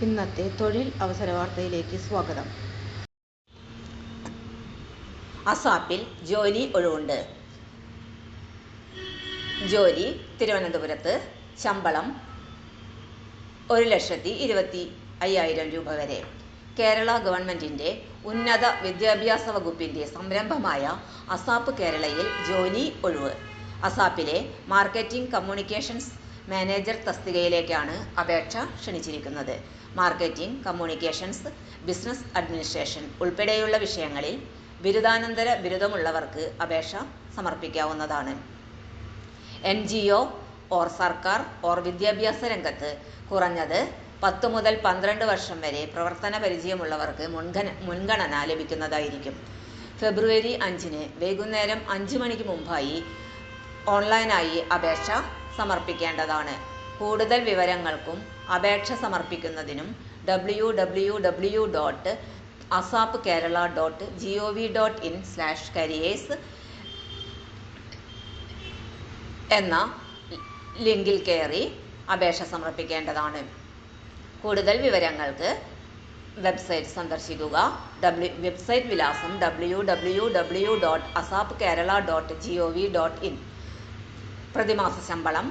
ഇന്നത്തെ തൊഴിൽ അവസര വാർത്തയിലേക്ക് സ്വാഗതം. അസാപ്പിൽ ജോലി ഒഴിവുണ്ട്. ജോലി തിരുവനന്തപുരത്ത്. ശമ്പളം 1,25,000 രൂപ വരെ. കേരള ഗവൺമെന്റിന്റെ ഉന്നത വിദ്യാഭ്യാസ വകുപ്പിന്റെ സംരംഭമായ അസാപ്പ് കേരളയിൽ ജോലി ഒഴിവ്. അസാപ്പിലെ മാർക്കറ്റിംഗ് കമ്മ്യൂണിക്കേഷൻസ് മാനേജർ തസ്തികയിലേക്കാണ് അപേക്ഷ ക്ഷണിച്ചിരിക്കുന്നത്. മാർക്കറ്റിംഗ് കമ്മ്യൂണിക്കേഷൻസ്, ബിസിനസ് അഡ്മിനിസ്ട്രേഷൻ ഉൾപ്പെടെയുള്ള വിഷയങ്ങളിൽ ബിരുദാനന്തര ബിരുദമുള്ളവർക്ക് അപേക്ഷ സമർപ്പിക്കാവുന്നതാണ്. NGO ഓർ സർക്കാർ ഓർ വിദ്യാഭ്യാസ രംഗത്ത് കുറഞ്ഞത് 10 മുതൽ 12 വർഷം വരെ പ്രവർത്തന പരിചയമുള്ളവർക്ക് മുൻഗണന ലഭിക്കുന്നതായിരിക്കും. ഫെബ്രുവരി 5 വൈകുന്നേരം 5 മണിക്ക് മുമ്പായി ഓൺലൈനായി അപേക്ഷ സമർപ്പിക്കേണ്ടതാണ്. കൂടുതൽ വിവരങ്ങൾക്കും അപേക്ഷ സമർപ്പിക്കുന്നതിനും www.asapkerala.gov.in/careers എന്ന ലിങ്കിൽ കയറി അപേക്ഷ സമർപ്പിക്കേണ്ടതാണ്. കൂടുതൽ വിവരങ്ങൾക്ക് വെബ്സൈറ്റ് സന്ദർശിക്കുക. വെബ്സൈറ്റ് വിലാസം www.asapkerala.gov.in. പ്രതിമാസ ശമ്പളം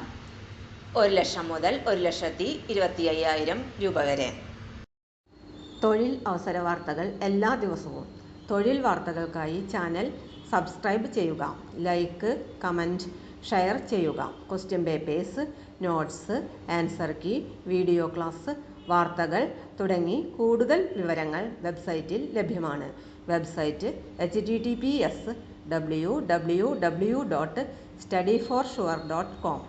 1,00,000 മുതൽ 1,25,000 രൂപ വരെ. തൊഴിൽ അവസര വാർത്തകൾ എല്ലാ ദിവസവും. തൊഴിൽ വാർത്തകൾക്കായി ചാനൽ സബ്സ്ക്രൈബ് ചെയ്യുക. ലൈക്ക്, കമൻറ്റ്, ഷെയർ ചെയ്യുക. Question papers, notes, answer key, video class, വാർത്തകൾ തുടങ്ങി കൂടുതൽ വിവരങ്ങൾ വെബ്സൈറ്റിൽ ലഭ്യമാണ്. Website https://www.studyforsure.com